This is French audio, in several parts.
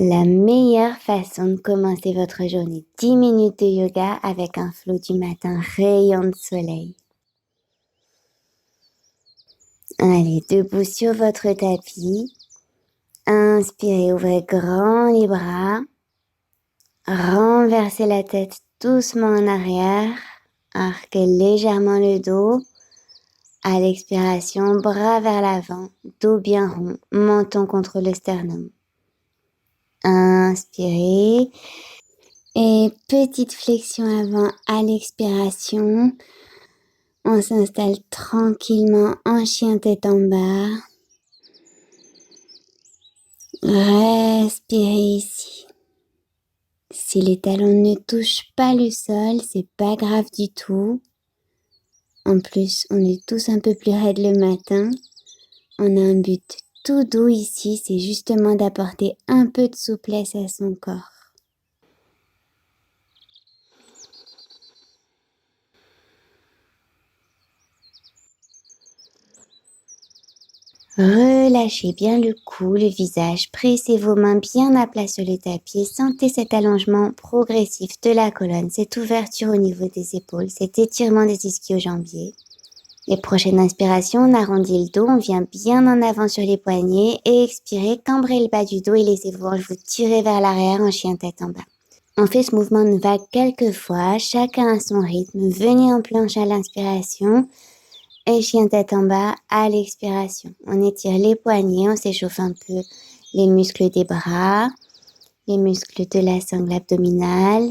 La meilleure façon de commencer votre journée. 10 minutes de yoga avec un flow du matin rayant de soleil. Allez, debout sur votre tapis. Inspirez, ouvrez grand les bras. Renversez la tête doucement en arrière. Arquez légèrement le dos. À l'expiration, bras vers l'avant, dos bien rond, menton contre le sternum. Inspirez. Et petite flexion avant à l'expiration. On s'installe tranquillement en chien tête en bas. Respirez ici. Si les talons ne touchent pas le sol, c'est pas grave du tout. En plus, on est tous un peu plus raides le matin. On a un but tout doux ici, c'est justement d'apporter un peu de souplesse à son corps. Relâchez bien le cou, le visage, pressez vos mains bien à plat sur le tapis, sentez cet allongement progressif de la colonne, cette ouverture au niveau des épaules, cet étirement des ischio-jambiers. Les prochaines inspirations, on arrondit le dos, on vient bien en avant sur les poignets et expirez, cambrez le bas du dos et laissez-vous vous tirer vers l'arrière en chien tête en bas. On fait ce mouvement de vague quelques fois, chacun à son rythme. Venez en planche à l'inspiration. Et chien tête en bas à l'expiration. On étire les poignets, on s'échauffe un peu les muscles des bras, les muscles de la sangle abdominale.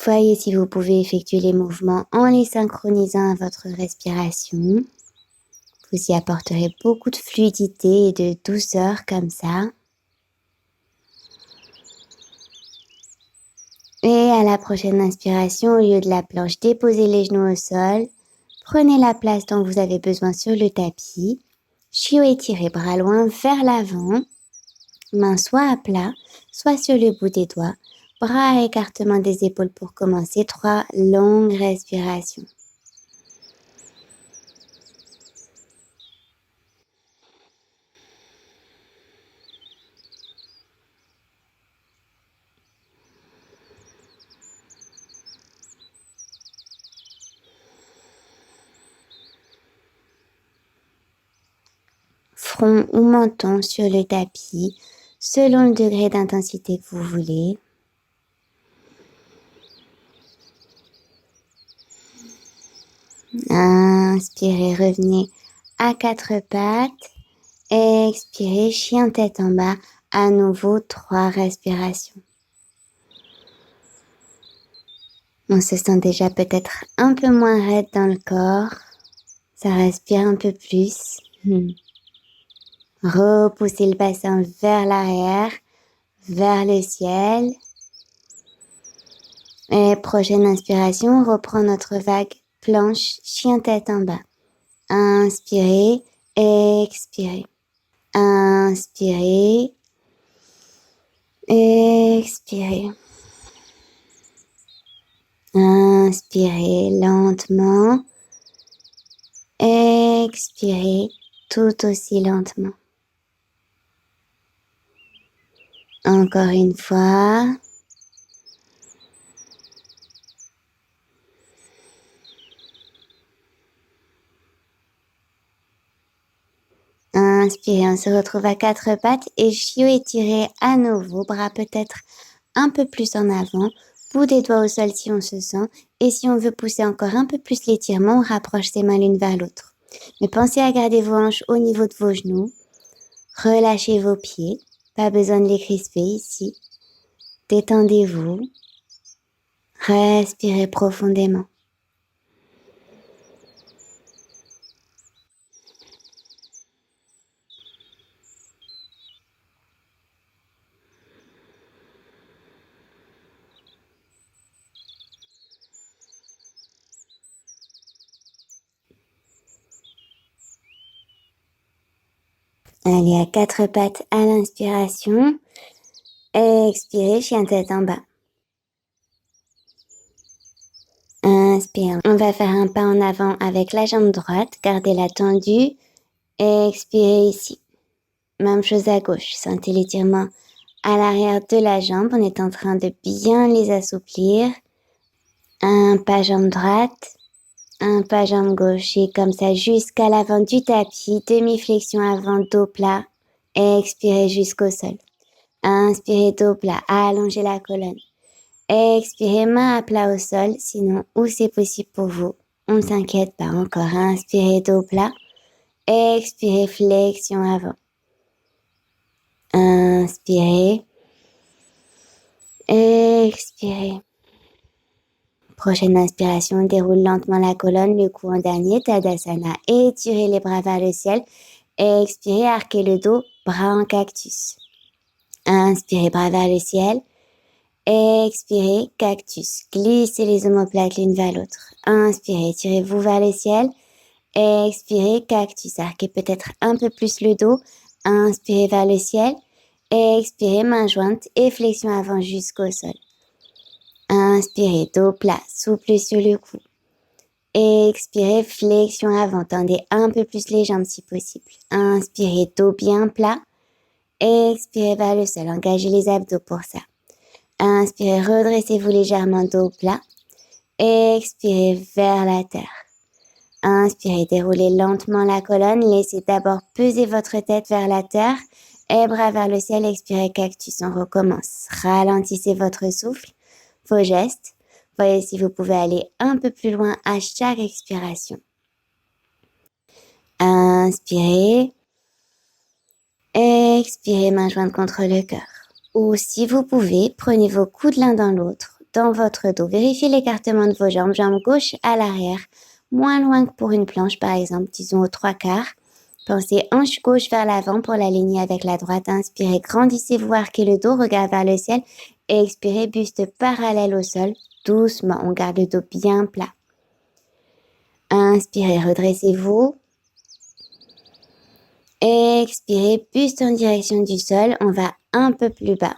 Voyez si vous pouvez effectuer les mouvements en les synchronisant à votre respiration. Vous y apporterez beaucoup de fluidité et de douceur comme ça. Et à la prochaine inspiration, au lieu de la planche, déposez les genoux au sol. Prenez la place dont vous avez besoin sur le tapis. Chiot étiré, bras loin vers l'avant. Mains soit à plat, soit sur le bout des doigts. Bras à écartement des épaules pour commencer. 3 longues respirations. Front ou menton sur le tapis, selon le degré d'intensité que vous voulez. Inspirez, revenez à 4 pattes. Expirez, chien tête en bas. À nouveau, 3 respirations. On se sent déjà peut-être un peu moins raide dans le corps. Ça respire un peu plus. Repoussez le bassin vers l'arrière, vers le ciel. Et prochaine inspiration, on reprend notre vague planche, chien tête en bas. Inspirez, expirez. Inspirez, expirez. Inspirez lentement. Expirez tout aussi lentement. Encore une fois. Inspirez, on se retrouve à 4 pattes et chiot étiré à nouveau, bras peut-être un peu plus en avant, bout des doigts au sol si on se sent, et si on veut pousser encore un peu plus l'étirement, on rapproche ses mains l'une vers l'autre. Mais pensez à garder vos hanches au niveau de vos genoux, relâchez vos pieds, pas besoin de les crisper ici, détendez-vous, respirez profondément. Allez, à 4 pattes à l'inspiration. Expirez, chien tête en bas. Inspire. On va faire un pas en avant avec la jambe droite. Gardez-la tendue. Expirez ici. Même chose à gauche. Sentez l'étirement à l'arrière de la jambe. On est en train de bien les assouplir. Un pas jambe droite, un pas jambe gauche. Et comme ça jusqu'à l'avant du tapis. Demi-flexion avant, dos plat. Expirez jusqu'au sol. Inspirez, dos plat. Allongez la colonne. Expirez, main à plat au sol. Sinon, où c'est possible pour vous. On ne s'inquiète pas encore. Inspirez, dos plat. Expirez, flexion avant. Inspirez. Expirez. Prochaine inspiration, déroule lentement la colonne, le cou en dernier, Tadasana. Étirez les bras vers le ciel. Expirez, arquez le dos, bras en cactus. Inspirez, bras vers le ciel. Expirez, cactus. Glissez les omoplates l'une vers l'autre. Inspirez, tirez-vous vers le ciel. Expirez, cactus. Arquez peut-être un peu plus le dos. Inspirez vers le ciel. Expirez, main jointe et flexion avant jusqu'au sol. Inspirez, dos plat, souple sur le cou. Expirez, flexion avant. Tendez un peu plus les jambes si possible. Inspirez, dos bien plat. Expirez vers le sol. Engagez les abdos pour ça. Inspirez, redressez-vous légèrement, dos plat. Expirez vers la terre. Inspirez, déroulez lentement la colonne. Laissez d'abord peser votre tête vers la terre. Et bras vers le ciel. Expirez, cactus. On recommence. Ralentissez votre souffle. Vos gestes. Voyez si vous pouvez aller un peu plus loin à chaque expiration. Inspirez. Expirez, main jointe contre le cœur. Ou si vous pouvez, prenez vos coudes l'un dans l'autre, dans votre dos. Vérifiez l'écartement de vos jambes. Jambe gauche à l'arrière, moins loin que pour une planche par exemple, disons aux 3/4. Pensez hanche gauche vers l'avant pour l'aligner avec la droite. Inspirez, grandissez-vous, arquez le dos, regard vers le ciel. Et expirez, buste parallèle au sol. Doucement, on garde le dos bien plat. Inspirez, redressez-vous. Expirez, buste en direction du sol. On va un peu plus bas.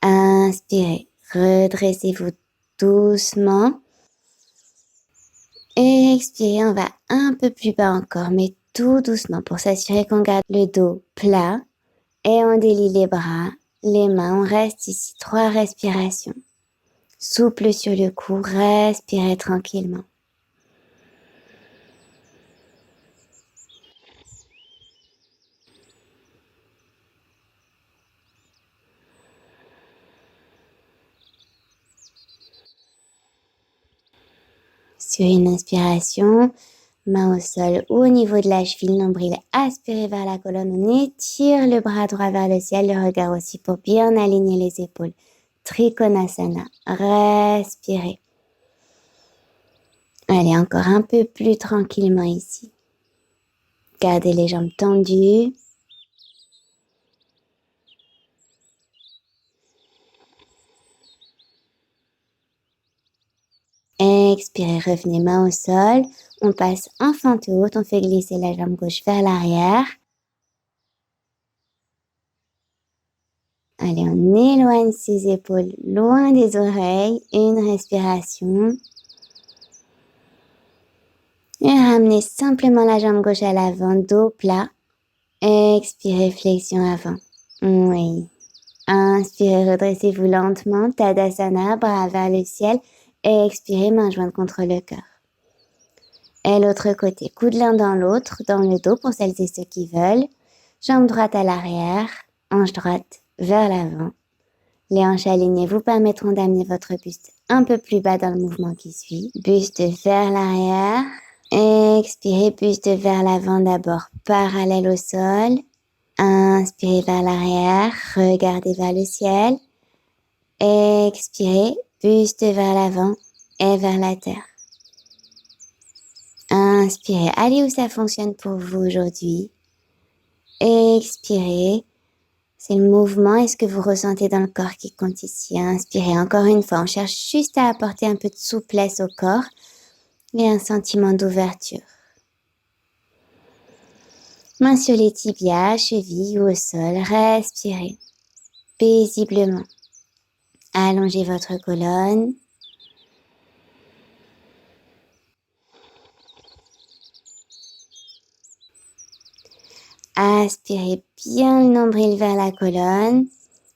Inspirez, redressez-vous doucement. Expirez, on va un peu plus bas encore, mais tout doucement pour s'assurer qu'on garde le dos plat. Et on délie les bras, les mains. On reste ici 3 respirations. Souple sur le cou, respirez tranquillement. Sur une inspiration, main au sol ou au niveau de la cheville, nombril aspiré vers la colonne. On étire le bras droit vers le ciel, le regard aussi pour bien aligner les épaules. Trikonasana. Respirez. Allez, encore un peu plus tranquillement ici. Gardez les jambes tendues. Expirez, revenez main au sol. On passe en fente haute, on fait glisser la jambe gauche vers l'arrière. Allez, on éloigne ses épaules loin des oreilles. Une respiration. Et ramenez simplement la jambe gauche à l'avant, dos plat. Expirez, flexion avant. Oui. Inspirez, redressez-vous lentement. Tadasana, bras vers le ciel. Et expirez, main jointe contre le cœur. Et l'autre côté, coude l'un dans l'autre, dans le dos pour celles et ceux qui veulent. Jambe droite à l'arrière, hanche droite vers l'avant. Les hanches alignées vous permettront d'amener votre buste un peu plus bas dans le mouvement qui suit. Buste vers l'arrière. Expirez, buste vers l'avant d'abord, parallèle au sol. Inspirez vers l'arrière, regardez vers le ciel. Expirez, buste vers l'avant et vers la terre. Inspirez, allez où ça fonctionne pour vous aujourd'hui. Expirez, c'est le mouvement et ce que vous ressentez dans le corps qui compte ici. Inspirez encore une fois, on cherche juste à apporter un peu de souplesse au corps et un sentiment d'ouverture. Mains sur les tibias, chevilles ou au sol, respirez paisiblement. Allongez votre colonne. Aspirez bien le nombril vers la colonne.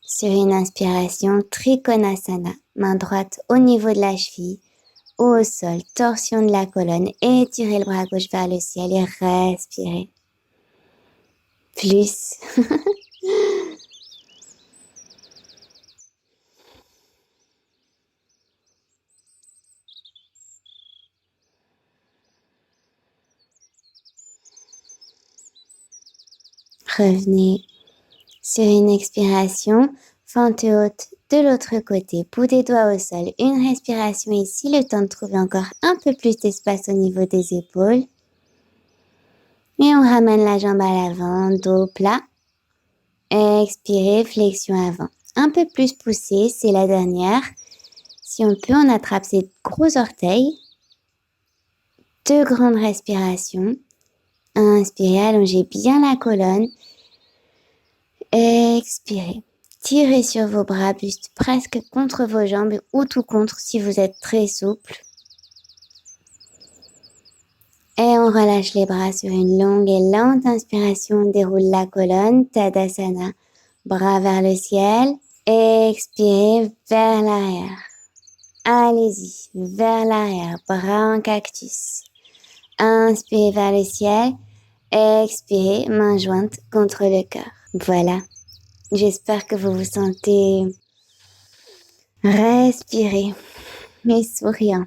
Sur une inspiration, Trikonasana, main droite au niveau de la cheville, au sol, torsion de la colonne, étirez le bras gauche vers le ciel et respirez. Plus. Revenez sur une expiration, fente haute de l'autre côté, bout des doigts au sol. Une respiration ici, le temps de trouver encore un peu plus d'espace au niveau des épaules. Et on ramène la jambe à l'avant, dos plat. Expirez, flexion avant. Un peu plus poussé, c'est la dernière. Si on peut, on attrape ses gros orteils. 2 grandes respirations. Inspirez, allongez bien la colonne. Expirez. Tirez sur vos bras, buste presque contre vos jambes ou tout contre si vous êtes très souple. Et on relâche les bras sur une longue et lente inspiration. On déroule la colonne, Tadasana. Bras vers le ciel. Expirez vers l'arrière. Allez-y, vers l'arrière, bras en cactus. Inspirez vers le ciel. Expirez, main jointe contre le cœur. Voilà. J'espère que vous vous sentez respirer, mais souriant.